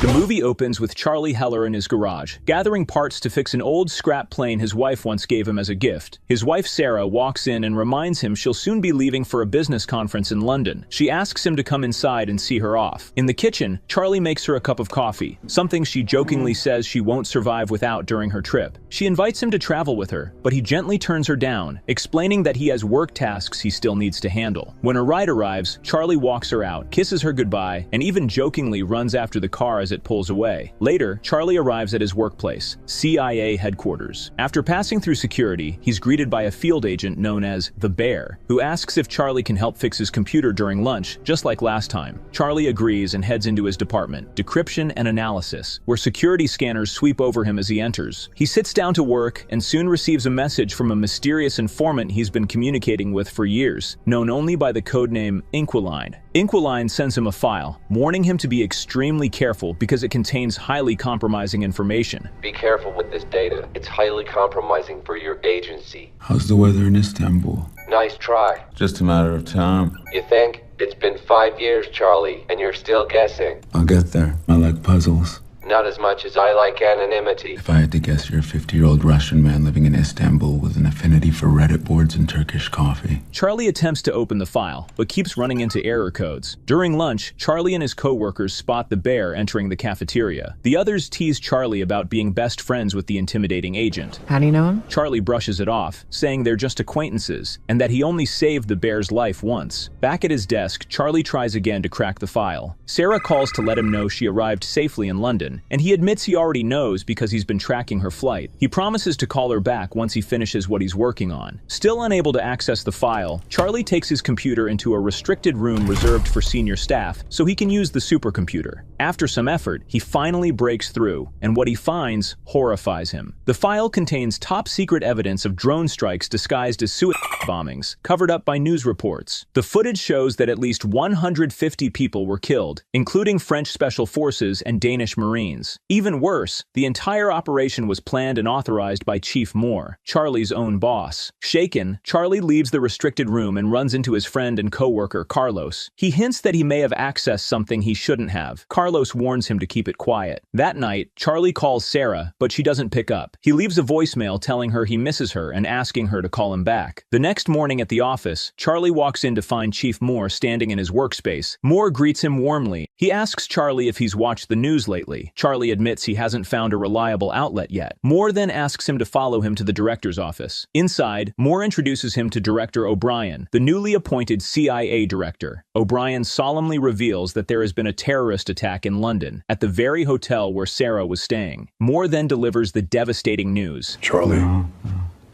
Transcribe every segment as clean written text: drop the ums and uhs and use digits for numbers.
The movie opens with Charlie Heller in his garage, gathering parts to fix an old scrap plane his wife once gave him as a gift. His wife Sarah walks in and reminds him she'll soon be leaving for a business conference in London. She asks him to come inside and see her off. In the kitchen, Charlie makes her a cup of coffee, something she jokingly says she won't survive without during her trip. She invites him to travel with her, but he gently turns her down, explaining that he has work tasks he still needs to handle. When her ride arrives, Charlie walks her out, kisses her goodbye, and even jokingly runs after the car as it pulls away. Later, Charlie arrives at his workplace, CIA headquarters. After passing through security, he's greeted by a field agent known as the Bear, who asks if Charlie can help fix his computer during lunch, just like last time. Charlie agrees and heads into his department, Decryption and Analysis, where security scanners sweep over him as he enters. He sits down to work and soon receives a message from a mysterious informant he's been communicating with for years, known only by the codename Inquiline. Inquiline sends him a file, warning him to be extremely careful because it contains highly compromising information. Be careful with this data. It's highly compromising for your agency. How's the weather in Istanbul? Nice try. Just a matter of time. You think? It's been 5 years, Charlie, and you're still guessing. I'll get there. I like puzzles. Not as much as I like anonymity. If I had to guess, you're a 50-year-old Russian man living in Istanbul with an affinity for Reddit boards and Turkish coffee. Charlie attempts to open the file, but keeps running into error codes. During lunch, Charlie and his co-workers spot the Bear entering the cafeteria. The others tease Charlie about being best friends with the intimidating agent. How do you know him? Charlie brushes it off, saying they're just acquaintances, and that he only saved the Bear's life once. Back at his desk, Charlie tries again to crack the file. Sarah calls to let him know she arrived safely in London, and he admits he already knows because he's been tracking her flight. He promises to call her back once he finishes what he's working on. Still unable to access the file, Charlie takes his computer into a restricted room reserved for senior staff so he can use the supercomputer. After some effort, he finally breaks through, and what he finds horrifies him. The file contains top-secret evidence of drone strikes disguised as suicide bombings, covered up by news reports. The footage shows that at least 150 people were killed, including French Special Forces and Danish Marines. Even worse, the entire operation was planned and authorized by Chief Moore, Charlie's own boss. Shaken, Charlie leaves the restricted room and runs into his friend and co-worker, Carlos. He hints that he may have accessed something he shouldn't have. Carlos warns him to keep it quiet. That night, Charlie calls Sarah, but she doesn't pick up. He leaves a voicemail telling her he misses her and asking her to call him back. The next morning at the office, Charlie walks in to find Chief Moore standing in his workspace. Moore greets him warmly. He asks Charlie if he's watched the news lately. Charlie admits he hasn't found a reliable outlet yet. Moore then asks him to follow him to the director's office. Inside, Moore introduces him to Director O'Brien, the newly appointed CIA director. O'Brien solemnly reveals that there has been a terrorist attack in London, at the very hotel where Sarah was staying. Moore then delivers the devastating news. Charlie, I'm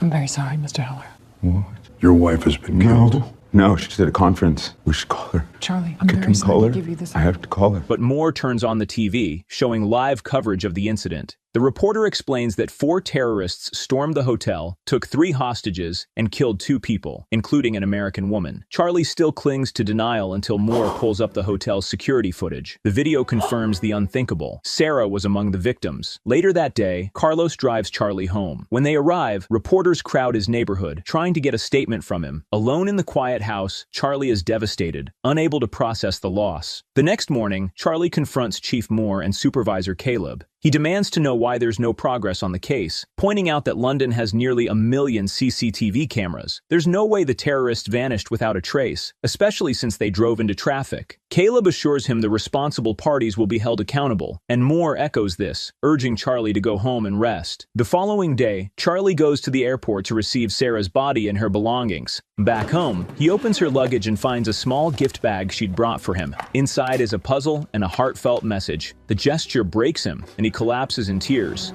very sorry, Mr. Heller. What? your wife has been killed. No, she's at a conference. We should call her. Charlie, I'm Can very we call sorry her? to give you this. I have to call her. But Moore turns on the TV, showing live coverage of the incident. The reporter explains that 4 terrorists stormed the hotel, took 3 hostages, and killed 2 people, including an American woman. Charlie still clings to denial until Moore pulls up the hotel's security footage. The video confirms the unthinkable. Sarah was among the victims. Later that day, Carlos drives Charlie home. When they arrive, reporters crowd his neighborhood, trying to get a statement from him. Alone in the quiet house, Charlie is devastated, unable to process the loss. The next morning, Charlie confronts Chief Moore and Supervisor Caleb. He demands to know why there's no progress on the case, pointing out that London has nearly 1 million CCTV cameras. There's no way the terrorists vanished without a trace, especially since they drove into traffic. Caleb assures him the responsible parties will be held accountable, and Moore echoes this, urging Charlie to go home and rest. The following day, Charlie goes to the airport to receive Sarah's body and her belongings. Back home, he opens her luggage and finds a small gift bag she'd brought for him. Inside is a puzzle and a heartfelt message. The gesture breaks him, and he collapses in tears.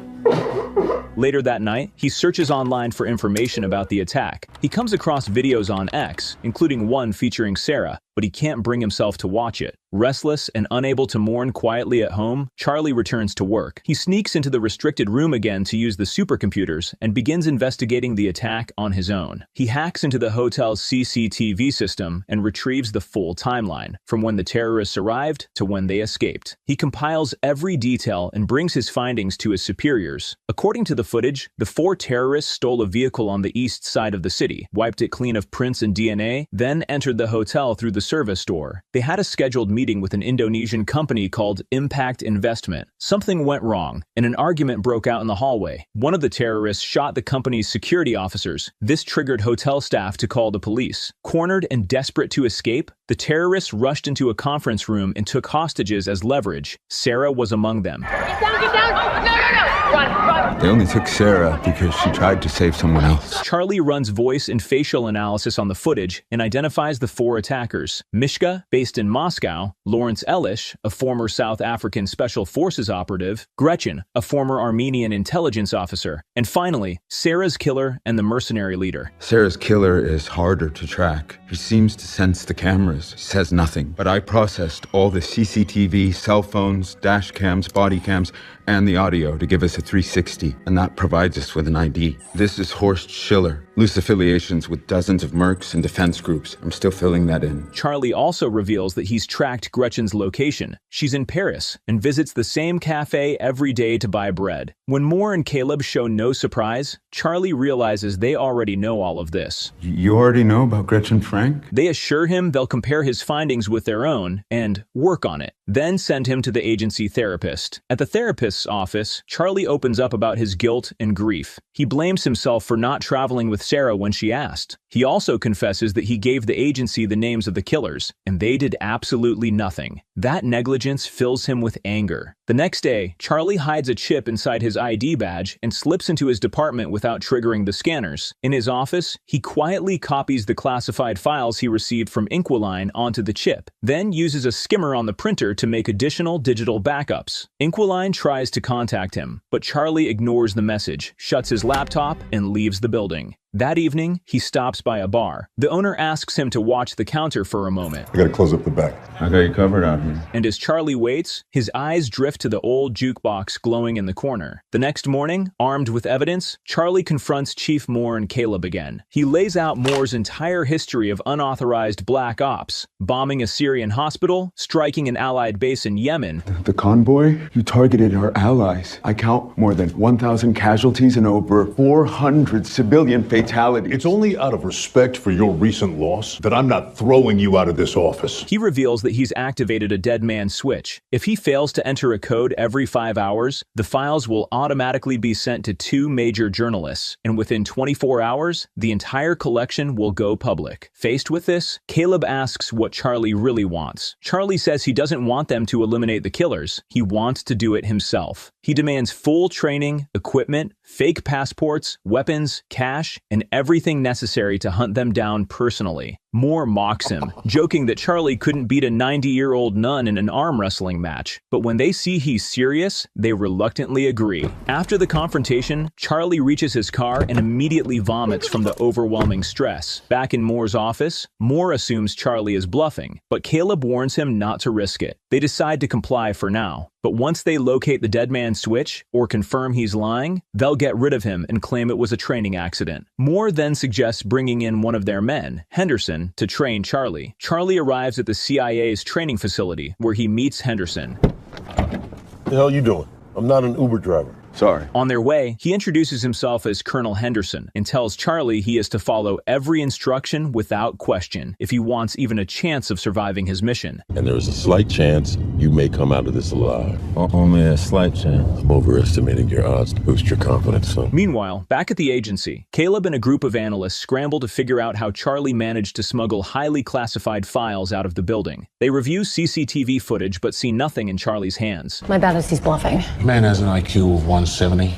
Later that night, he searches online for information about the attack. He comes across videos on X, including one featuring Sarah, but he can't bring himself to watch it. Restless and unable to mourn quietly at home, Charlie returns to work. He sneaks into the restricted room again to use the supercomputers and begins investigating the attack on his own. He hacks into the hotel's CCTV system and retrieves the full timeline, from when the terrorists arrived to when they escaped. He compiles every detail and brings his findings to his superiors. According to the footage, the 4 terrorists stole a vehicle on the east side of the city, wiped it clean of prints and DNA, then entered the hotel through the service store. They had a scheduled meeting with an Indonesian company called Impact Investment. Something went wrong, and an argument broke out in the hallway. One of the terrorists shot the company's security officers. This triggered hotel staff to call the police. Cornered and desperate to escape, the terrorists rushed into a conference room and took hostages as leverage. Sarah was among them. Get down! No! Run! They only took Sarah because she tried to save someone else. Charlie runs voice and facial analysis on the footage and identifies the 4 attackers. Mishka, based in Moscow, Lawrence Elish, a former South African Special Forces operative, Gretchen, a former Armenian intelligence officer, and finally, Sarah's killer and the mercenary leader. Sarah's killer is harder to track. He seems to sense the cameras. He says nothing. But I processed all the CCTV, cell phones, dash cams, body cams, and the audio to give us a 360, and that provides us with an ID. This is Horst Schiller. Loose affiliations with dozens of mercs and defense groups. I'm still filling that in. Charlie also reveals that he's tracked Gretchen's location. She's in Paris and visits the same cafe every day to buy bread. When Moore and Caleb show no surprise, Charlie realizes they already know all of this. You already know about Gretchen Frank? They assure him they'll compare his findings with their own and work on it, then send him to the agency therapist. At the therapist's office, Charlie opens up about his guilt and grief. He blames himself for not traveling with Sarah when she asked. He also confesses that he gave the agency the names of the killers, and they did absolutely nothing. That negligence fills him with anger. The next day, Charlie hides a chip inside his ID badge and slips into his department without triggering the scanners. In his office, he quietly copies the classified files he received from Inquiline onto the chip, then uses a skimmer on the printer to make additional digital backups. Inquiline tries to contact him, but Charlie ignores the message, shuts his laptop, and leaves the building. That evening, he stops by a bar. The owner asks him to watch the counter for a moment. I gotta close up the back. I got you covered out here. And as Charlie waits, his eyes drift to the old jukebox glowing in the corner. The next morning, armed with evidence, Charlie confronts Chief Moore and Caleb again. He lays out Moore's entire history of unauthorized black ops, bombing a Syrian hospital, striking an Allied base in Yemen. The convoy? You targeted our allies. I count more than 1,000 casualties and over 400 civilian fatalities. It's only out of respect for your recent loss that I'm not throwing you out of this office. He reveals that he's activated a dead man switch. If he fails to enter a code every 5 hours, the files will automatically be sent to 2 major journalists, and within 24 hours, the entire collection will go public. Faced with this, Caleb asks what Charlie really wants. Charlie says he doesn't want them to eliminate the killers. He wants to do it himself. He demands full training, equipment, fake passports, weapons, cash, and everything necessary to hunt them down personally. Moore mocks him, joking that Charlie couldn't beat a 90-year-old nun in an arm wrestling match. But when they see he's serious, they reluctantly agree. After the confrontation, Charlie reaches his car and immediately vomits from the overwhelming stress. Back in Moore's office, Moore assumes Charlie is bluffing, but Caleb warns him not to risk it. They decide to comply for now. But once they locate the dead man's switch, or confirm he's lying, they'll get rid of him and claim it was a training accident. Moore then suggests bringing in one of their men, Henderson, to train Charlie. Charlie arrives at the CIA's training facility, where he meets Henderson. The hell you doing? I'm not an Uber driver. Sorry. On their way, he introduces himself as Colonel Henderson and tells Charlie he is to follow every instruction without question if he wants even a chance of surviving his mission. And there is a slight chance you may come out of this alive. Only a slight chance. I'm overestimating your odds to boost your confidence, son. Meanwhile, back at the agency, Caleb and a group of analysts scramble to figure out how Charlie managed to smuggle highly classified files out of the building. They review CCTV footage but see nothing in Charlie's hands. My bet is he's bluffing. Man has an IQ of 170.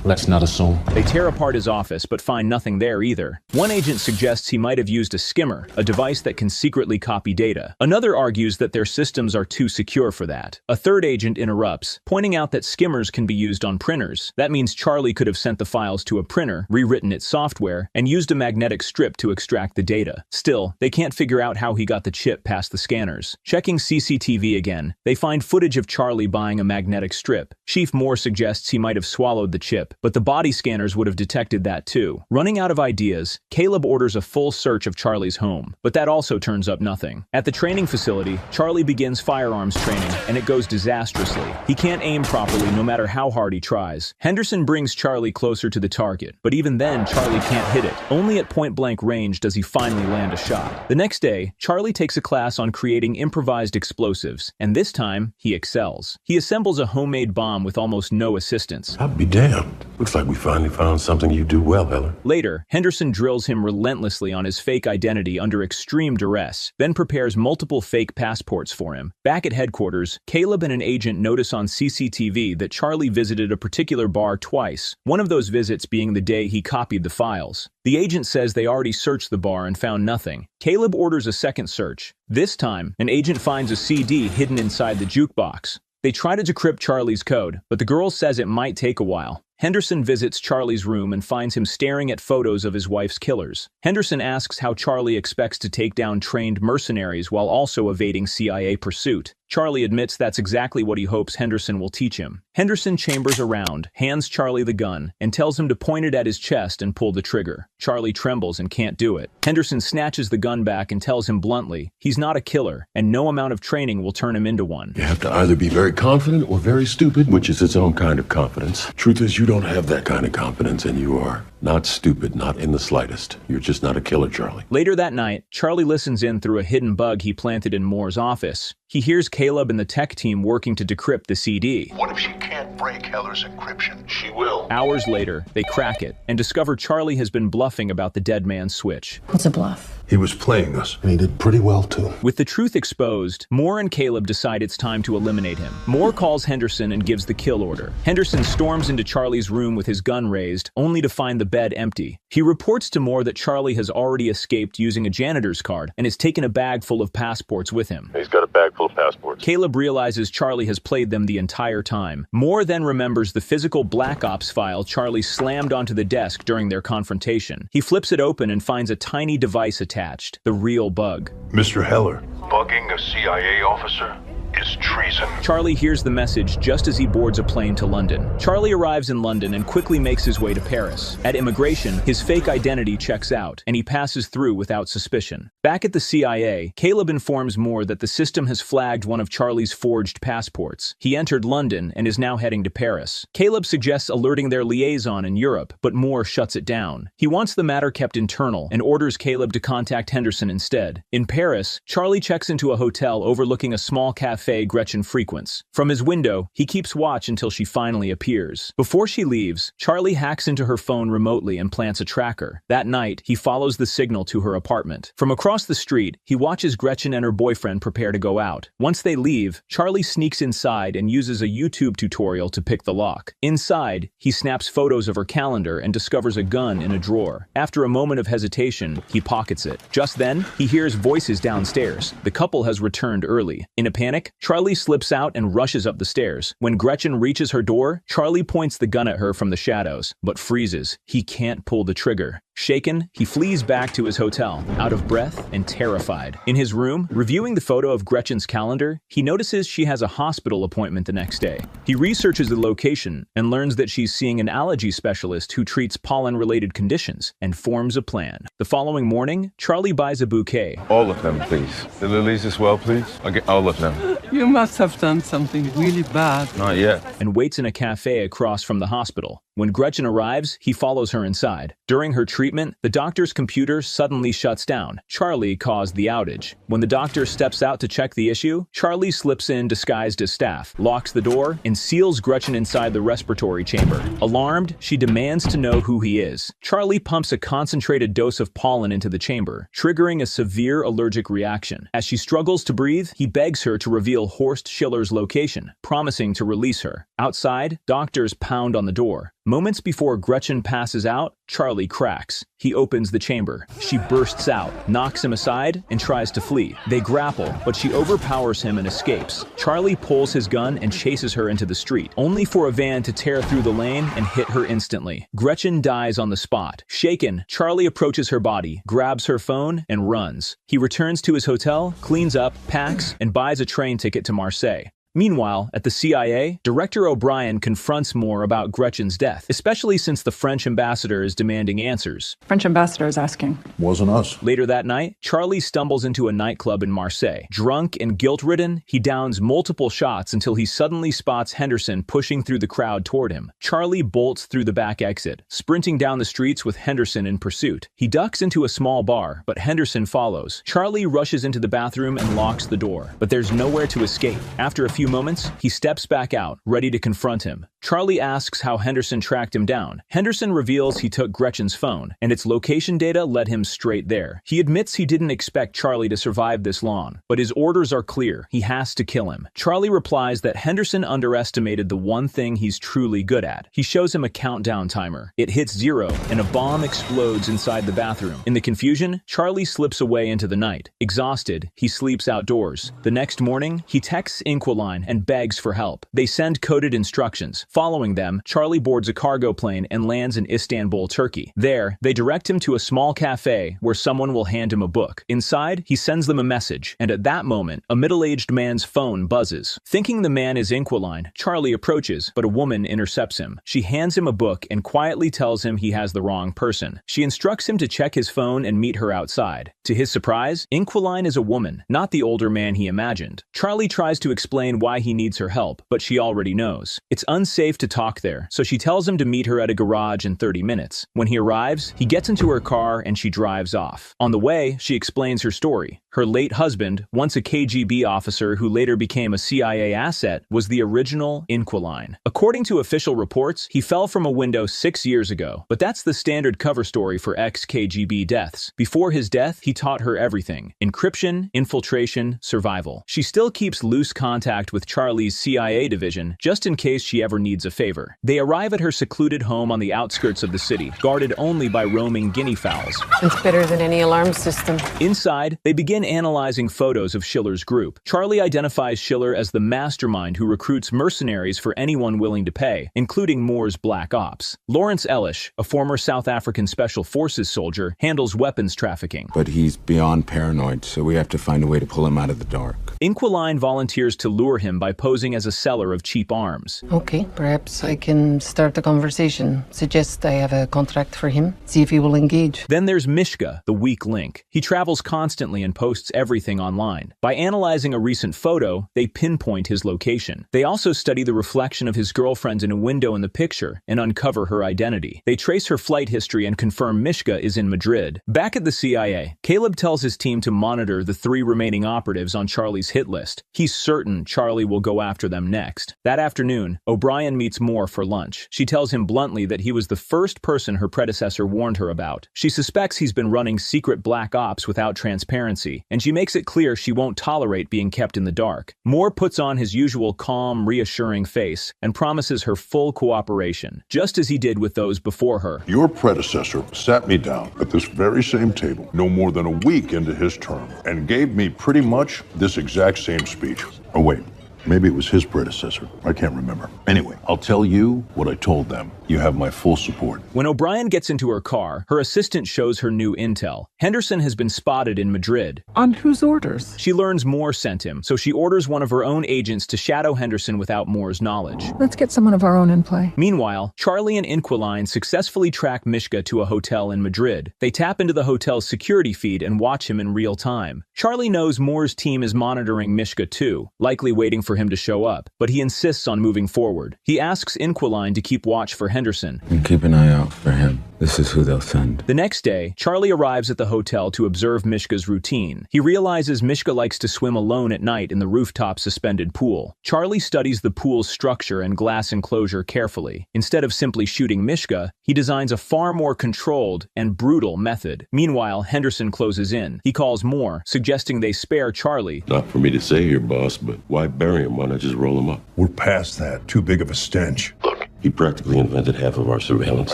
Let's not assume. They tear apart his office but find nothing there either. One agent suggests he might have used a skimmer, a device that can secretly copy data. Another argues that their systems are too secure for that. A third agent interrupts, pointing out that skimmers can be used on printers. That means Charlie could have sent the files to a printer, rewritten its software, and used a magnetic strip to extract the data. Still, they can't figure out how he got the chip past the scanners. Checking CCTV again, they find footage of Charlie buying a magnetic strip. Chief Moore suggests he might have swallowed swallowed the chip, but the body scanners would have detected that too. Running out of ideas, Caleb orders a full search of Charlie's home, but that also turns up nothing. At the training facility, Charlie begins firearms training, and it goes disastrously. He can't aim properly no matter how hard he tries. Henderson brings Charlie closer to the target, but even then, Charlie can't hit it. Only at point-blank range does he finally land a shot. The next day, Charlie takes a class on creating improvised explosives, and this time, he excels. He assembles a homemade bomb with almost no assistance. I'll be damned. Looks like we finally found something you do well, Heller. Later, Henderson drills him relentlessly on his fake identity under extreme duress, then prepares multiple fake passports for him. Back at headquarters, Caleb and an agent notice on CCTV that Charlie visited a particular bar twice, one of those visits being the day he copied the files. The agent says they already searched the bar and found nothing. Caleb orders a second search. This time, an agent finds a CD hidden inside the jukebox. They try to decrypt Charlie's code, but the girl says it might take a while. Henderson visits Charlie's room and finds him staring at photos of his wife's killers. Henderson asks how Charlie expects to take down trained mercenaries while also evading CIA pursuit. Charlie admits that's exactly what he hopes Henderson will teach him. Henderson chambers around, hands Charlie the gun, and tells him to point it at his chest and pull the trigger. Charlie trembles and can't do it. Henderson snatches the gun back and tells him bluntly, he's not a killer, and no amount of training will turn him into one. You have to either be very confident or very stupid, which is its own kind of confidence. Truth is, you don't have that kind of confidence, and you are not stupid, not in the slightest. You're just not a killer, Charlie. Later that night, Charlie listens in through a hidden bug he planted in Moore's office. He hears Caleb and the tech team working to decrypt the CD. What if she can't break Heller's encryption? She will. Hours later, they crack it and discover Charlie has been bluffing about the dead man's switch. What's a bluff? He was playing us, and he did pretty well, too. With the truth exposed, Moore and Caleb decide it's time to eliminate him. Moore calls Henderson and gives the kill order. Henderson storms into Charlie's room with his gun raised, only to find the bed empty. He reports to Moore that Charlie has already escaped using a janitor's card and has taken a bag full of passports with him. He's got a bag full of passports. Caleb realizes Charlie has played them the entire time. Moore then remembers the physical Black Ops file Charlie slammed onto the desk during their confrontation. He flips it open and finds a tiny device attached, the real bug. Mr. Heller, bugging a CIA officer is treason. Charlie hears the message just as he boards a plane to London. Charlie arrives in London and quickly makes his way to Paris. At immigration, his fake identity checks out, and he passes through without suspicion. Back at the CIA, Caleb informs Moore that the system has flagged one of Charlie's forged passports. He entered London and is now heading to Paris. Caleb suggests alerting their liaison in Europe, but Moore shuts it down. He wants the matter kept internal and orders Caleb to contact Henderson instead. In Paris, Charlie checks into a hotel overlooking a small cafe Gretchen frequents. From his window, he keeps watch until she finally appears. Before she leaves, Charlie hacks into her phone remotely and plants a tracker. That night, he follows the signal to her apartment. From across the street, he watches Gretchen and her boyfriend prepare to go out. Once they leave, Charlie sneaks inside and uses a YouTube tutorial to pick the lock. Inside, he snaps photos of her calendar and discovers a gun in a drawer. After a moment of hesitation, he pockets it. Just then, he hears voices downstairs. The couple has returned early. In a panic, Charlie slips out and rushes up the stairs. When Gretchen reaches her door, Charlie points the gun at her from the shadows, but freezes. He can't pull the trigger. Shaken, he flees back to his hotel, out of breath and terrified. In his room, reviewing the photo of Gretchen's calendar, he notices she has a hospital appointment the next day. He researches the location and learns that she's seeing an allergy specialist who treats pollen-related conditions and forms a plan. The following morning, Charlie buys a bouquet. All of them, please. The lilies as well, please. I'll get all of them. You must have done something really bad. Not yet. And waits in a cafe across from the hospital. When Gretchen arrives, he follows her inside. During her treatment, the doctor's computer suddenly shuts down. Charlie caused the outage. When the doctor steps out to check the issue, Charlie slips in disguised as staff, locks the door, and seals Gretchen inside the respiratory chamber. Alarmed, she demands to know who he is. Charlie pumps a concentrated dose of pollen into the chamber, triggering a severe allergic reaction. As she struggles to breathe, he begs her to reveal Horst Schiller's location, promising to release her. Outside, doctors pound on the door. Moments before Gretchen passes out, Charlie cracks. He opens the chamber. She bursts out, knocks him aside, and tries to flee. They grapple, but she overpowers him and escapes. Charlie pulls his gun and chases her into the street, only for a van to tear through the lane and hit her instantly. Gretchen dies on the spot. Shaken, Charlie approaches her body, grabs her phone, and runs. He returns to his hotel, cleans up, packs, and buys a train ticket to Marseille. Meanwhile, at the CIA, Director O'Brien confronts Moore about Gretchen's death, especially since the French ambassador is demanding answers. French ambassador is asking. Wasn't us. Later that night, Charlie stumbles into a nightclub in Marseille. Drunk and guilt-ridden, he downs multiple shots until he suddenly spots Henderson pushing through the crowd toward him. Charlie bolts through the back exit, sprinting down the streets with Henderson in pursuit. He ducks into a small bar, but Henderson follows. Charlie rushes into the bathroom and locks the door, but there's nowhere to escape. After a few moments, he steps back out, ready to confront him. Charlie asks how Henderson tracked him down. Henderson reveals he took Gretchen's phone, and its location data led him straight there. He admits he didn't expect Charlie to survive this long, but his orders are clear. He has to kill him. Charlie replies that Henderson underestimated the one thing he's truly good at. He shows him a countdown timer. It hits 0, and a bomb explodes inside the bathroom. In the confusion, Charlie slips away into the night. Exhausted, he sleeps outdoors. The next morning, he texts Inquiline and begs for help. They send coded instructions. Following them, Charlie boards a cargo plane and lands in Istanbul, Turkey. There, they direct him to a small cafe where someone will hand him a book. Inside, he sends them a message, and at that moment, a middle-aged man's phone buzzes. Thinking the man is Inquiline, Charlie approaches, but a woman intercepts him. She hands him a book and quietly tells him he has the wrong person. She instructs him to check his phone and meet her outside. To his surprise, Inquiline is a woman, not the older man he imagined. Charlie tries to explain why he needs her help, but she already knows. It's unsafe to talk there, so she tells him to meet her at a garage in 30 minutes. When he arrives, he gets into her car and she drives off. On the way, she explains her story. Her late husband, once a KGB officer who later became a CIA asset, was the original Inquiline. According to official reports, he fell from a window 6 years ago, but that's the standard cover story for ex-KGB deaths. Before his death, he taught her everything: encryption, infiltration, survival. She still keeps loose contact with Charlie's CIA division, just in case she ever needs a favor. They arrive at her secluded home on the outskirts of the city, guarded only by roaming guinea fowls. It's better than any alarm system. Inside, they begin analyzing photos of Schiller's group. Charlie identifies Schiller as the mastermind who recruits mercenaries for anyone willing to pay, including Moore's Black Ops. Lawrence Ellish, a former South African Special Forces soldier, handles weapons trafficking. But he's beyond paranoid, so we have to find a way to pull him out of the dark. Inquiline volunteers to lure him by posing as a seller of cheap arms. Okay, perhaps I can start a conversation. Suggest I have a contract for him. See if he will engage. Then there's Mishka, the weak link. He travels constantly and posts everything online. By analyzing a recent photo, they pinpoint his location. They also study the reflection of his girlfriend in a window in the picture and uncover her identity. They trace her flight history and confirm Mishka is in Madrid. Back at the CIA, Caleb tells his team to monitor the 3 remaining operatives on Charlie's hit list. He's certain Charlie will go after them next. That afternoon, O'Brien meets Moore for lunch. She tells him bluntly that he was the first person her predecessor warned her about. She suspects he's been running secret black ops without transparency, and she makes it clear she won't tolerate being kept in the dark. Moore puts on his usual calm, reassuring face and promises her full cooperation, just as he did with those before her. Your predecessor sat me down at this very same table no more than a week into his term and gave me pretty much this exact same speech. Oh, wait. Maybe it was his predecessor. I can't remember. Anyway, I'll tell you what I told them. You have my full support. When O'Brien gets into her car, her assistant shows her new intel. Henderson has been spotted in Madrid. On whose orders? She learns Moore sent him, so she orders one of her own agents to shadow Henderson without Moore's knowledge. Let's get someone of our own in play. Meanwhile, Charlie and Inquiline successfully track Mishka to a hotel in Madrid. They tap into the hotel's security feed and watch him in real time. Charlie knows Moore's team is monitoring Mishka too, likely waiting for him to show up, but he insists on moving forward. He asks Inquiline to keep watch for Henderson. And keep an eye out for him. This is who they'll send. The next day, Charlie arrives at the hotel to observe Mishka's routine. He realizes Mishka likes to swim alone at night in the rooftop suspended pool. Charlie studies the pool's structure and glass enclosure carefully. Instead of simply shooting Mishka, he designs a far more controlled and brutal method. Meanwhile, Henderson closes in. He calls Moore, suggesting they spare Charlie. Not for me to say here, boss, but why bury him? Why not just roll him up? We're past that. Too big of a stench. Look, he practically invented half of our surveillance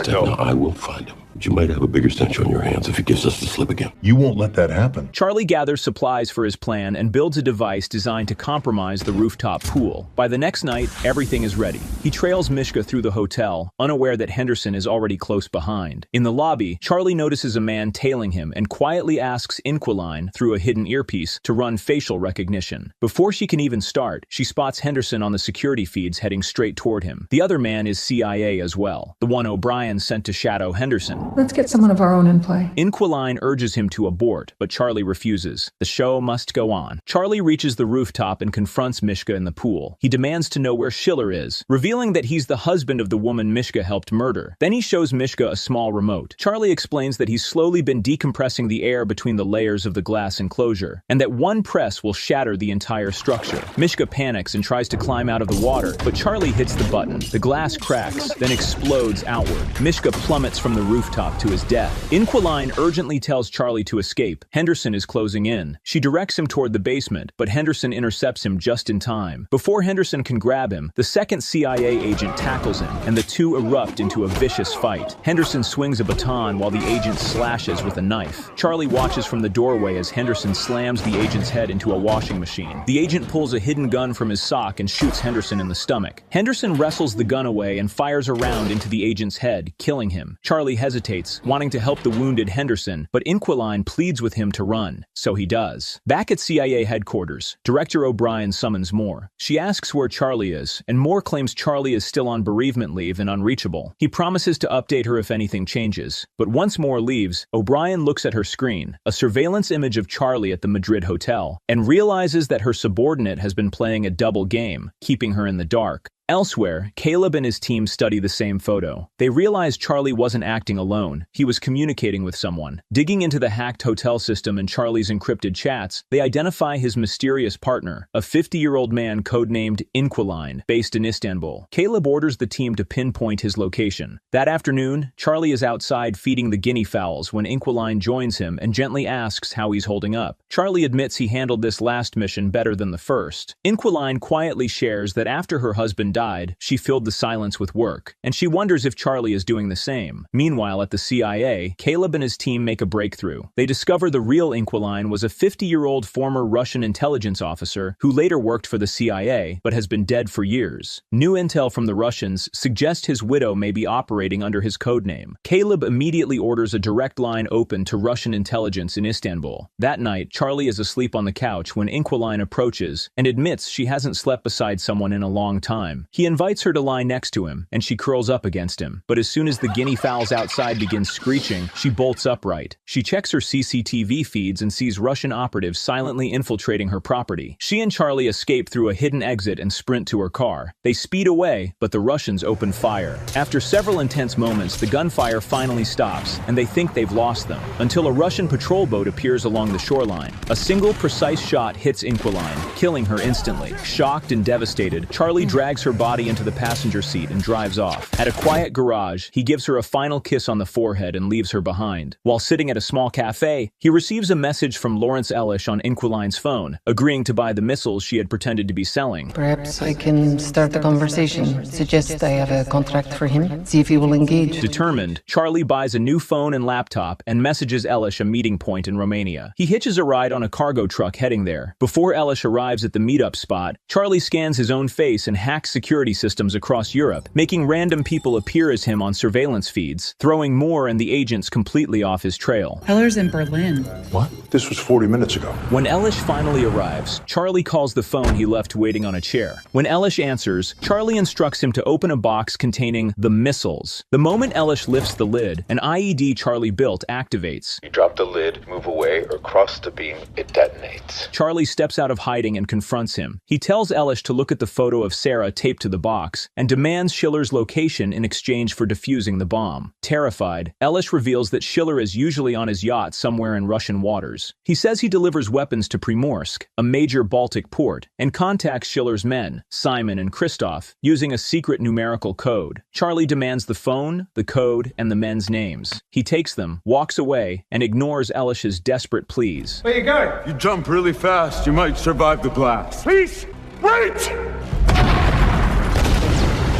tech. Now I will find him. But you might have a bigger stench on your hands if he gives us the slip again. You won't let that happen. Charlie gathers supplies for his plan and builds a device designed to compromise the rooftop pool. By the next night, everything is ready. He trails Mishka through the hotel, unaware that Henderson is already close behind. In the lobby, Charlie notices a man tailing him and quietly asks Inquiline, through a hidden earpiece, to run facial recognition. Before she can even start, she spots Henderson on the security feeds heading straight toward him. The other man is CIA as well, the one O'Brien sent to shadow Henderson. Let's get someone of our own in play. Inquiline urges him to abort, but Charlie refuses. The show must go on. Charlie reaches the rooftop and confronts Mishka in the pool. He demands to know where Schiller is, revealing that he's the husband of the woman Mishka helped murder. Then he shows Mishka a small remote. Charlie explains that he's slowly been decompressing the air between the layers of the glass enclosure, and that one press will shatter the entire structure. Mishka panics and tries to climb out of the water, but Charlie hits the button. The glass cracks, then explodes outward. Mishka plummets from the rooftop to his death. Inquiline urgently tells Charlie to escape. Henderson is closing in. She directs him toward the basement, but Henderson intercepts him just in time. Before Henderson can grab him, the second CIA agent tackles him, and the two erupt into a vicious fight. Henderson swings a baton while the agent slashes with a knife. Charlie watches from the doorway as Henderson slams the agent's head into a washing machine. The agent pulls a hidden gun from his sock and shoots Henderson in the stomach. Henderson wrestles the gun away and fires a round into the agent's head, killing him. Charlie hesitates, wanting to help the wounded Henderson, but Inquiline pleads with him to run, so he does. Back at CIA headquarters, Director O'Brien summons Moore. She asks where Charlie is, and Moore claims Charlie is still on bereavement leave and unreachable. He promises to update her if anything changes, but once Moore leaves, O'Brien looks at her screen, a surveillance image of Charlie at the Madrid hotel, and realizes that her subordinate has been playing a double game, keeping her in the dark. Elsewhere, Caleb and his team study the same photo. They realize Charlie wasn't acting alone. He was communicating with someone. Digging into the hacked hotel system and Charlie's encrypted chats, they identify his mysterious partner, a 50-year-old man codenamed Inquiline, based in Istanbul. Caleb orders the team to pinpoint his location. That afternoon, Charlie is outside feeding the guinea fowls when Inquiline joins him and gently asks how he's holding up. Charlie admits he handled this last mission better than the first. Inquiline quietly shares that after her husband died, she filled the silence with work, and she wonders if Charlie is doing the same. Meanwhile, at the CIA, Caleb and his team make a breakthrough. They discover the real Inquiline was a 50-year-old former Russian intelligence officer who later worked for the CIA, but has been dead for years. New intel from the Russians suggests his widow may be operating under his codename. Caleb immediately orders a direct line open to Russian intelligence in Istanbul. That night, Charlie is asleep on the couch when Inquiline approaches and admits she hasn't slept beside someone in a long time. He invites her to lie next to him, and she curls up against him. But as soon as the guinea fowls outside begin screeching, she bolts upright. She checks her CCTV feeds and sees Russian operatives silently infiltrating her property. She and Charlie escape through a hidden exit and sprint to her car. They speed away, but the Russians open fire. After several intense moments, the gunfire finally stops, and they think they've lost them, until a Russian patrol boat appears along the shoreline. A single precise shot hits Inquiline, killing her instantly. Shocked and devastated, Charlie drags her body into the passenger seat and drives off. At a quiet garage, he gives her a final kiss on the forehead and leaves her behind. While sitting at a small cafe, he receives a message from Lawrence Ellish on Inquiline's phone, agreeing to buy the missiles she had pretended to be selling. Perhaps I can start the conversation. Suggest I have a contract for him. See if he will engage. Determined, Charlie buys a new phone and laptop and messages Ellish a meeting point in Romania. He hitches a ride on a cargo truck heading there. Before Ellish arrives at the meetup spot, Charlie scans his own face and hacks security systems across Europe, making random people appear as him on surveillance feeds, throwing Moore and the agents completely off his trail. Heller's in Berlin. What? This was 40 minutes ago. When Ellish finally arrives, Charlie calls the phone he left waiting on a chair. When Ellish answers, Charlie instructs him to open a box containing the missiles. The moment Ellish lifts the lid, an IED Charlie built activates. You drop the lid, move away, or cross the beam, it detonates. Charlie steps out of hiding and confronts him. He tells Ellish to look at the photo of Sarah taped to the box and demands Schiller's location in exchange for defusing the bomb. Terrified, Ellish reveals that Schiller is usually on his yacht somewhere in Russian waters. He says he delivers weapons to Primorsk, a major Baltic port, and contacts Schiller's men, Simon and Christoph, using a secret numerical code. Charlie demands the phone, the code, and the men's names. He takes them, walks away, and ignores Ellish's desperate pleas. Where you going? You jump really fast. You might survive the blast. Please, wait!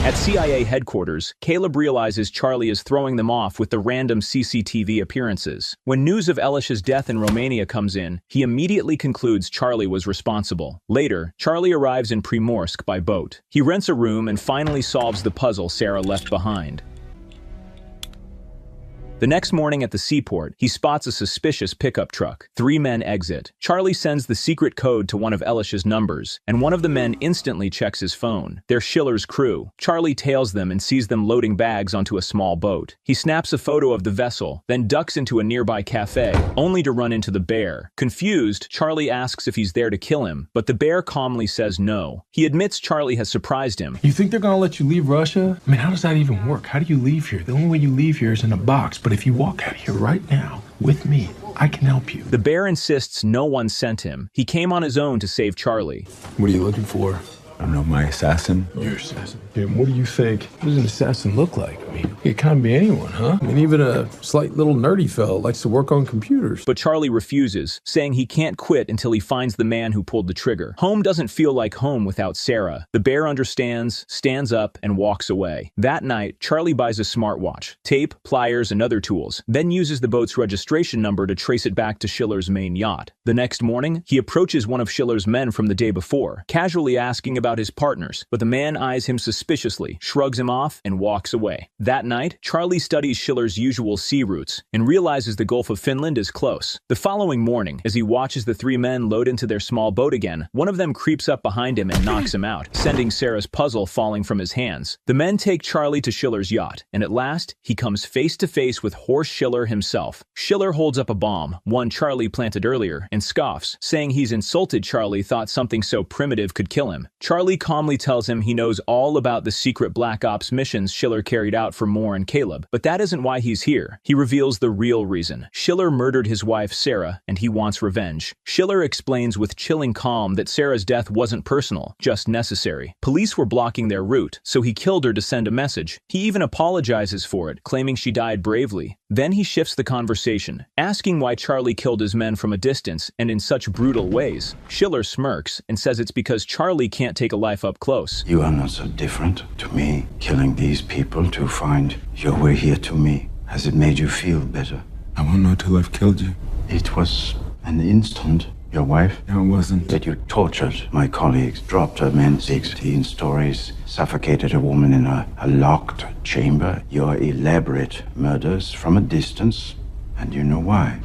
At CIA headquarters, Caleb realizes Charlie is throwing them off with the random CCTV appearances. When news of Elish's death in Romania comes in, he immediately concludes Charlie was responsible. Later, Charlie arrives in Primorsk by boat. He rents a room and finally solves the puzzle Sarah left behind. The next morning at the seaport, he spots a suspicious pickup truck. 3 men exit. Charlie sends the secret code to one of Elish's numbers, and one of the men instantly checks his phone. They're Schiller's crew. Charlie tails them and sees them loading bags onto a small boat. He snaps a photo of the vessel, then ducks into a nearby cafe, only to run into the bear. Confused, Charlie asks if he's there to kill him, but the bear calmly says no. He admits Charlie has surprised him. You think they're gonna let you leave Russia? I mean, how does that even work? How do you leave here? The only way you leave here is in a box. But if you walk out of here right now with me, I can help you. The bear insists no one sent him. He came on his own to save Charlie. What are you looking for? I don't know, my assassin. Your assassin? Yeah, what do you think? What does an assassin look like? I mean, it can't be anyone, huh? I mean, even a slight little nerdy fellow likes to work on computers. But Charlie refuses, saying he can't quit until he finds the man who pulled the trigger. Home doesn't feel like home without Sarah. The bear understands, stands up, and walks away. That night, Charlie buys a smartwatch, tape, pliers, and other tools, then uses the boat's registration number to trace it back to Schiller's main yacht. The next morning, he approaches one of Schiller's men from the day before, casually asking about his partners, but the man eyes him suspiciously, shrugs him off, and walks away. That night, Charlie studies Schiller's usual sea routes and realizes the Gulf of Finland is close. The following morning, as he watches the 3 men load into their small boat again, one of them creeps up behind him and knocks him out, sending Sarah's puzzle falling from his hands. The men take Charlie to Schiller's yacht, and at last, he comes face to face with Horst Schiller himself. Schiller holds up a bomb, one Charlie planted earlier, and scoffs, saying he's insulted Charlie thought something so primitive could kill him. Charlie calmly tells him he knows all about the secret Black Ops missions Schiller carried out for Moore and Caleb, but that isn't why he's here. He reveals the real reason. Schiller murdered his wife Sarah, and he wants revenge. Schiller explains with chilling calm that Sarah's death wasn't personal, just necessary. Police were blocking their route, so he killed her to send a message. He even apologizes for it, claiming she died bravely. Then he shifts the conversation, asking why Charlie killed his men from a distance and in such brutal ways. Schiller smirks and says it's because Charlie can't take a life up close. You are not so different to me. Killing these people to find your way here to me. Has it made you feel better? I won't know till I've killed you. It was an instant. Your wife? No, it wasn't. That you tortured my colleagues, dropped her men 16 stories, suffocated a woman in a locked chamber. Your elaborate murders from a distance. And you know why?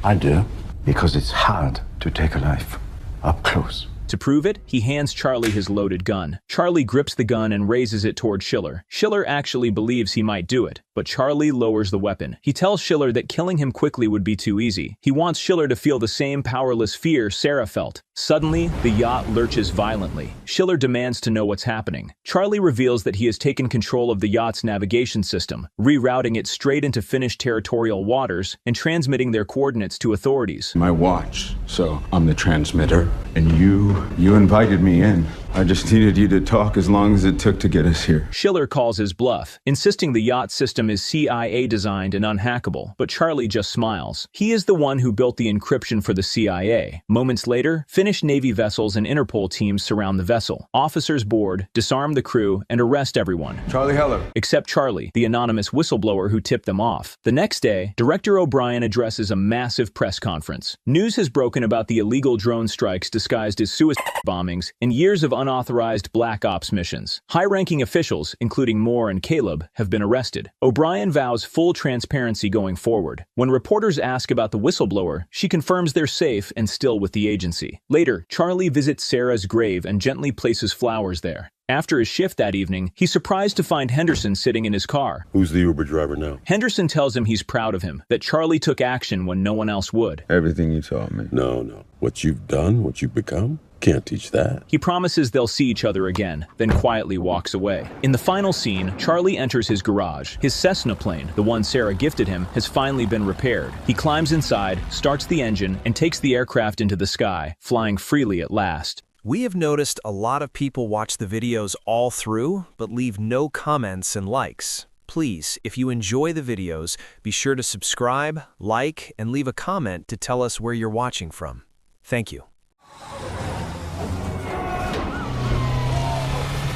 I do. Because it's hard to take a life up close. To prove it, he hands Charlie his loaded gun. Charlie grips the gun and raises it toward Schiller. Schiller actually believes he might do it, but Charlie lowers the weapon. He tells Schiller that killing him quickly would be too easy. He wants Schiller to feel the same powerless fear Sarah felt. Suddenly, the yacht lurches violently. Schiller demands to know what's happening. Charlie reveals that he has taken control of the yacht's navigation system, rerouting it straight into Finnish territorial waters and transmitting their coordinates to authorities. My watch, so I'm the transmitter, and you invited me in. I just needed you to talk as long as it took to get us here. Schiller calls his bluff, insisting the yacht system is CIA designed and unhackable, but Charlie just smiles. He is the one who built the encryption for the CIA. Moments later, Finnish Navy vessels and Interpol teams surround the vessel. Officers board, disarm the crew, and arrest everyone. Charlie Heller. Except Charlie, the anonymous whistleblower who tipped them off. The next day, Director O'Brien addresses a massive press conference. News has broken about the illegal drone strikes disguised as suicide bombings and years of unauthorized Black Ops missions. High-ranking officials, including Moore and Caleb, have been arrested. O'Brien vows full transparency going forward. When reporters ask about the whistleblower, she confirms they're safe and still with the agency. Later, Charlie visits Sarah's grave and gently places flowers there. After his shift that evening, he's surprised to find Henderson sitting in his car. Who's the Uber driver now? Henderson tells him he's proud of him, that Charlie took action when no one else would. Everything you taught me. No. What you've done, what you've become, can't teach that. He promises they'll see each other again, then quietly walks away. In the final scene, Charlie enters his garage. His Cessna plane, the one Sarah gifted him, has finally been repaired. He climbs inside, starts the engine, and takes the aircraft into the sky, flying freely at last. We have noticed a lot of people watch the videos all through, but leave no comments and likes. Please, if you enjoy the videos, be sure to subscribe, like, and leave a comment to tell us where you're watching from. Thank you.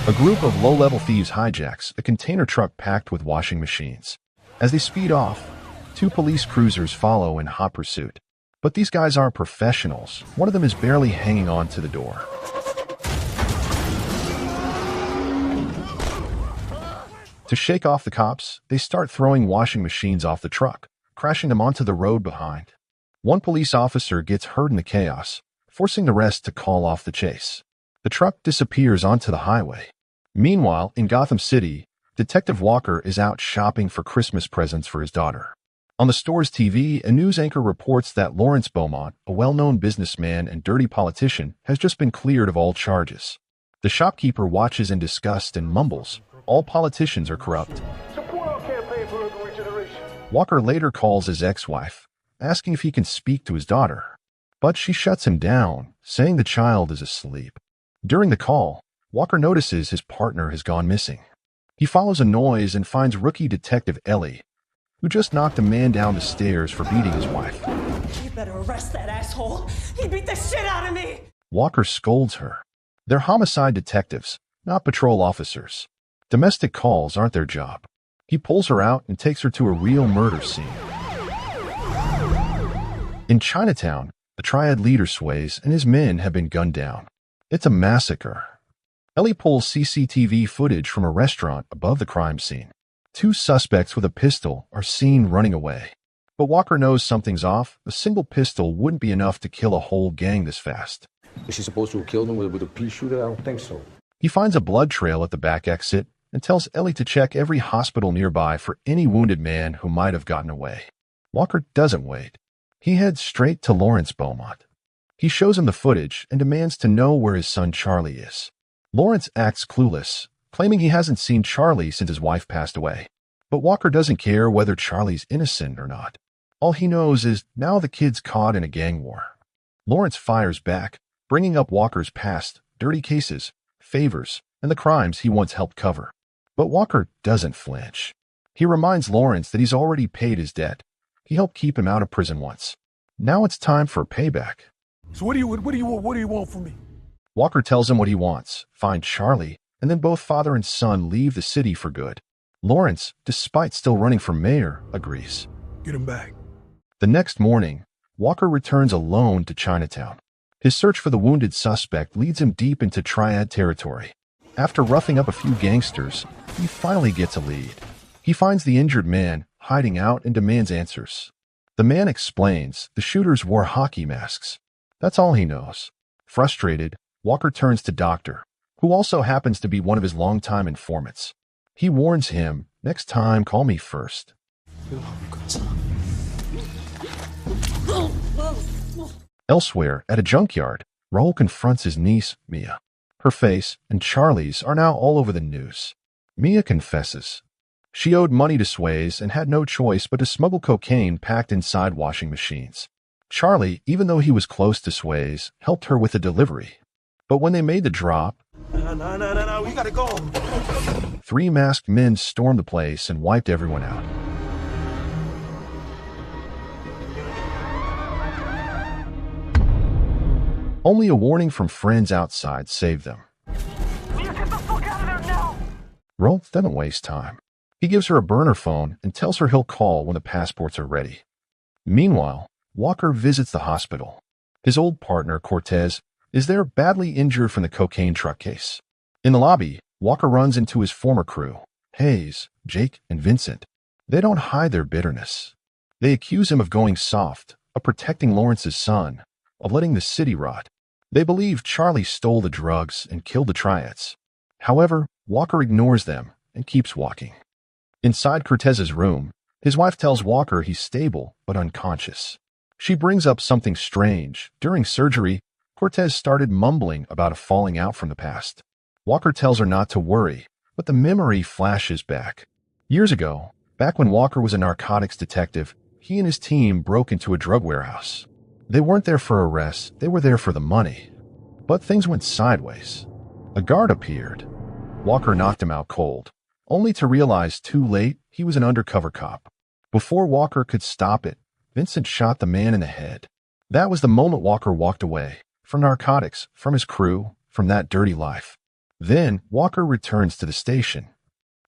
A group of low-level thieves hijacks a container truck packed with washing machines. As they speed off, two police cruisers follow in hot pursuit. But these guys aren't professionals. One of them is barely hanging on to the door. To shake off the cops, they start throwing washing machines off the truck, crashing them onto the road behind. One police officer gets hurt in the chaos, forcing the rest to call off the chase. The truck disappears onto the highway. Meanwhile, in Gotham City, Detective Walker is out shopping for Christmas presents for his daughter. On the store's TV, a news anchor reports that Lawrence Beaumont, a well-known businessman and dirty politician, has just been cleared of all charges. The shopkeeper watches in disgust and mumbles, "All politicians are corrupt." Support our campaign for urban regeneration. Walker later calls his ex-wife, asking if he can speak to his daughter. But she shuts him down, saying the child is asleep. During the call, Walker notices his partner has gone missing. He follows a noise and finds rookie detective Ellie, who just knocked a man down the stairs for beating his wife. You better arrest that asshole. He beat the shit out of me. Walker scolds her. They're homicide detectives, not patrol officers. Domestic calls aren't their job. He pulls her out and takes her to a real murder scene. In Chinatown, the Triad leader Sways and his men have been gunned down. It's a massacre. Ellie pulls CCTV footage from a restaurant above the crime scene. Two suspects with a pistol are seen running away. But Walker knows something's off. A single pistol wouldn't be enough to kill a whole gang this fast. Is she supposed to have killed him with a pea shooter? I don't think so. He finds a blood trail at the back exit and tells Ellie to check every hospital nearby for any wounded man who might have gotten away. Walker doesn't wait. He heads straight to Lawrence Beaumont. He shows him the footage and demands to know where his son Charlie is. Lawrence acts clueless, claiming he hasn't seen Charlie since his wife passed away. But Walker doesn't care whether Charlie's innocent or not. All he knows is now the kid's caught in a gang war. Lawrence fires back, bringing up Walker's past, dirty cases, favors, and the crimes he once helped cover. But Walker doesn't flinch. He reminds Lawrence that he's already paid his debt. He helped keep him out of prison once. Now it's time for payback. So what do you want from me? Walker tells him what he wants, find Charlie, and then both father and son leave the city for good. Lawrence, despite still running for mayor, agrees. Get him back. The next morning, Walker returns alone to Chinatown. His search for the wounded suspect leads him deep into Triad territory. After roughing up a few gangsters, he finally gets a lead. He finds the injured man hiding out and demands answers. The man explains the shooters wore hockey masks. That's all he knows. Frustrated, Walker turns to Doctor, who also happens to be one of his longtime informants. He warns him, next time, call me first. Elsewhere, at a junkyard, Raul confronts his niece, Mia. Her face and Charlie's are now all over the news. Mia confesses. She owed money to Sways and had no choice but to smuggle cocaine packed inside washing machines. Charlie, even though he was close to Sways, helped her with the delivery. But when they made the drop, No, we gotta go. three masked men stormed the place and wiped everyone out. Only a warning from friends outside saved them. Get the fuck out of there now! Rolf doesn't waste time. He gives her a burner phone and tells her he'll call when the passports are ready. Meanwhile, Walker visits the hospital. His old partner, Cortez, is there badly injured from the cocaine truck case. In the lobby, Walker runs into his former crew, Hayes, Jake, and Vincent. They don't hide their bitterness. They accuse him of going soft, of protecting Lawrence's son, of letting the city rot. They believe Charlie stole the drugs and killed the Triads. However, Walker ignores them and keeps walking. Inside Cortez's room, his wife tells Walker he's stable but unconscious. She brings up something strange. During surgery, Cortez started mumbling about a falling out from the past. Walker tells her not to worry, but the memory flashes back. Years ago, back when Walker was a narcotics detective, he and his team broke into a drug warehouse. They weren't there for arrests, they were there for the money. But things went sideways. A guard appeared. Walker knocked him out cold, only to realize too late he was an undercover cop. Before Walker could stop it, Vincent shot the man in the head. That was the moment Walker walked away. From narcotics, from his crew, from that dirty life. Then, Walker returns to the station.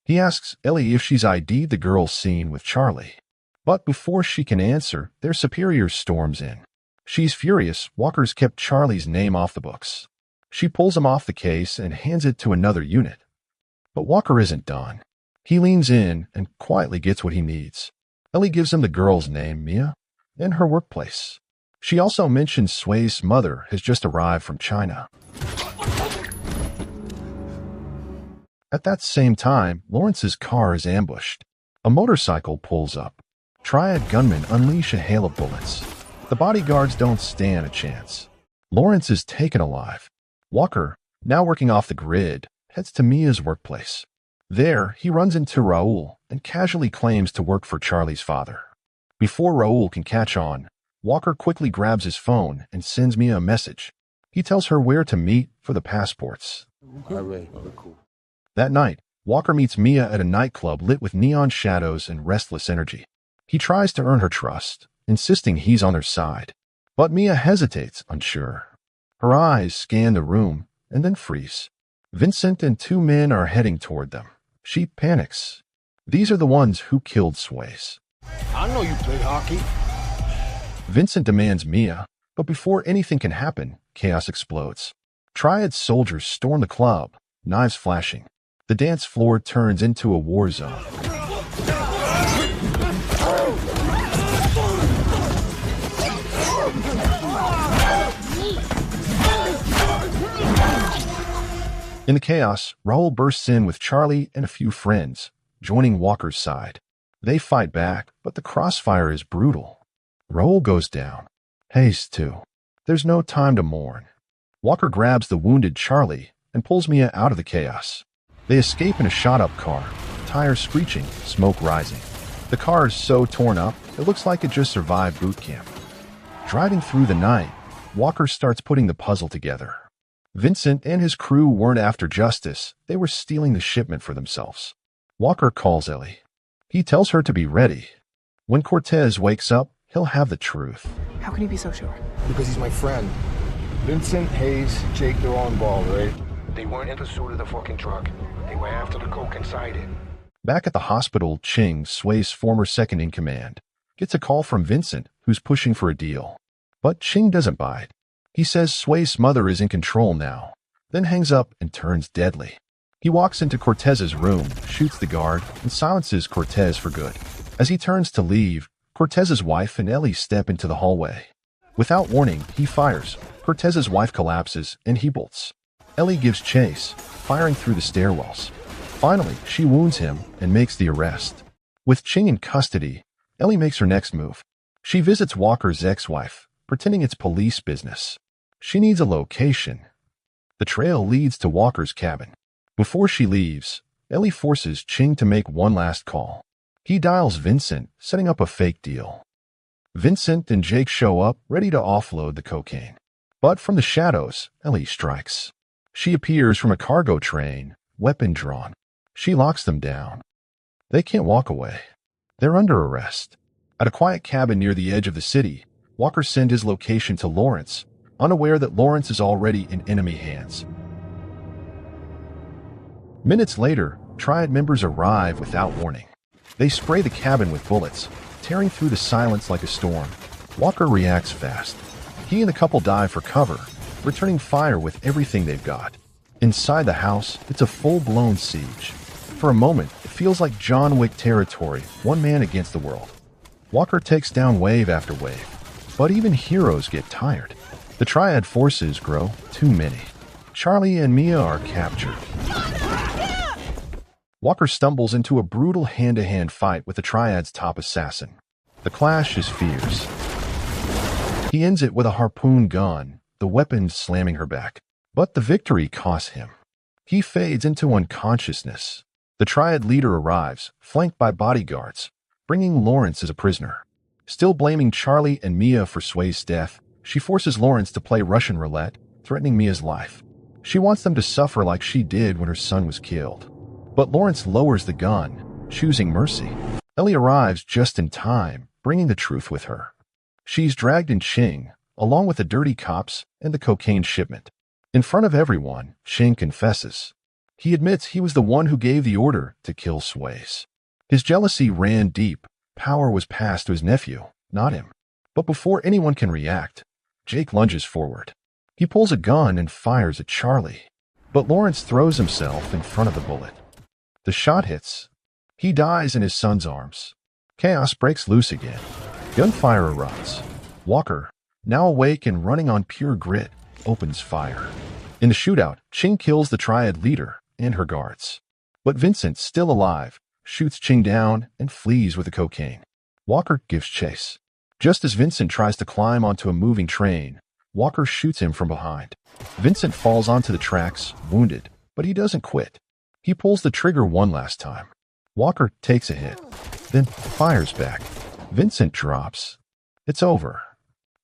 He asks Ellie if she's ID'd the girl seen with Charlie. But before she can answer, their superior storms in. She's furious Walker's kept Charlie's name off the books. She pulls him off the case and hands it to another unit. But Walker isn't done. He leans in and quietly gets what he needs. Ellie gives him the girl's name, Mia, and her workplace. She also mentions Sway's mother has just arrived from China. At that same time, Lawrence's car is ambushed. A motorcycle pulls up. Triad gunmen unleash a hail of bullets. The bodyguards don't stand a chance. Lawrence is taken alive. Walker, now working off the grid, heads to Mia's workplace. There, he runs into Raul and casually claims to work for Charlie's father. Before Raul can catch on, Walker quickly grabs his phone and sends Mia a message. He tells her where to meet for the passports. Cool. That night, Walker meets Mia at a nightclub lit with neon shadows and restless energy. He tries to earn her trust, insisting he's on her side. But Mia hesitates, unsure. Her eyes scan the room and then freeze. Vincent and two men are heading toward them. She panics. These are the ones who killed Sways. I know you play hockey. Vincent demands Mia, but before anything can happen, chaos explodes. Triad soldiers storm the club, knives flashing. The dance floor turns into a war zone. In the chaos, Raul bursts in with Charlie and a few friends, joining Walker's side. They fight back, but the crossfire is brutal. Raul goes down. Hayes, too. There's no time to mourn. Walker grabs the wounded Charlie and pulls Mia out of the chaos. They escape in a shot-up car, tires screeching, smoke rising. The car is so torn up, it looks like it just survived boot camp. Driving through the night, Walker starts putting the puzzle together. Vincent and his crew weren't after justice, they were stealing the shipment for themselves. Walker calls Ellie. He tells her to be ready. When Cortez wakes up, he'll have the truth. How can you be so sure? Because he's my friend. Vincent, Hayes, Jake, they're all involved, right? They weren't in pursuit of the fucking truck. They were after the coke inside it. Back at the hospital, Ching, Sway's former second-in-command, gets a call from Vincent, who's pushing for a deal. But Ching doesn't bite. He says Sway's mother is in control now, then hangs up and turns deadly. He walks into Cortez's room, shoots the guard, and silences Cortez for good. As he turns to leave, Cortez's wife and Ellie step into the hallway. Without warning, he fires. Cortez's wife collapses, and he bolts. Ellie gives chase, firing through the stairwells. Finally, she wounds him and makes the arrest. With Ching in custody, Ellie makes her next move. She visits Walker's ex-wife, pretending it's police business. She needs a location. The trail leads to Walker's cabin. Before she leaves, Ellie forces Ching to make one last call. He dials Vincent, setting up a fake deal. Vincent and Jake show up, ready to offload the cocaine. But from the shadows, Ellie strikes. She appears from a cargo train, weapon drawn. She locks them down. They can't walk away. They're under arrest. At a quiet cabin near the edge of the city, Walker sends his location to Lawrence, unaware that Lawrence is already in enemy hands. Minutes later, Triad members arrive without warning. They spray the cabin with bullets, tearing through the silence like a storm. Walker reacts fast. He and the couple dive for cover, returning fire with everything they've got. Inside the house, it's a full-blown siege. For a moment, it feels like John Wick territory, one man against the world. Walker takes down wave after wave, but even heroes get tired. The Triad forces grow too many. Charlie and Mia are captured. Walker stumbles into a brutal hand-to-hand fight with the Triad's top assassin. The clash is fierce. He ends it with a harpoon gun, the weapon slamming her back. But the victory costs him. He fades into unconsciousness. The Triad leader arrives, flanked by bodyguards, bringing Lawrence as a prisoner. Still blaming Charlie and Mia for Sway's death, she forces Lawrence to play Russian roulette, threatening Mia's life. She wants them to suffer like she did when her son was killed. But Lawrence lowers the gun, choosing mercy. Ellie arrives just in time, bringing the truth with her. She's dragged in Ching, along with the dirty cops and the cocaine shipment. In front of everyone, Ching confesses. He admits he was the one who gave the order to kill Swayze. His jealousy ran deep. Power was passed to his nephew, not him. But before anyone can react, Jake lunges forward. He pulls a gun and fires at Charlie. But Lawrence throws himself in front of the bullet. The shot hits. He dies in his son's arms. Chaos breaks loose again. Gunfire erupts. Walker, now awake and running on pure grit, opens fire. In the shootout, Ching kills the Triad leader and her guards. But Vincent, still alive, shoots Ching down and flees with the cocaine. Walker gives chase. Just as Vincent tries to climb onto a moving train, Walker shoots him from behind. Vincent falls onto the tracks, wounded, but he doesn't quit. He pulls the trigger one last time. Walker takes a hit, then fires back. Vincent drops. It's over.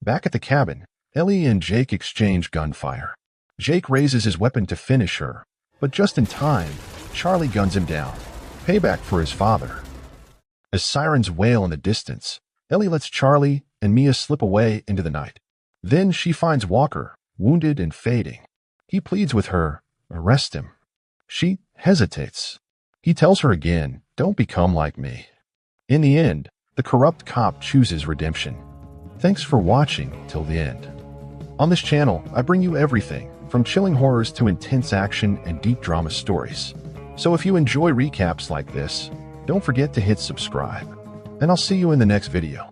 Back at the cabin, Ellie and Jake exchange gunfire. Jake raises his weapon to finish her, but just in time, Charlie guns him down. Payback for his father. As sirens wail in the distance, Ellie lets Charlie and Mia slip away into the night. Then she finds Walker, wounded and fading. He pleads with her, arrest him. She hesitates. He tells her again, don't become like me. In the end, the corrupt cop chooses redemption. Thanks for watching till the end. On this channel, I bring you everything from chilling horrors to intense action and deep drama stories. So if you enjoy recaps like this, don't forget to hit subscribe. And I'll see you in the next video.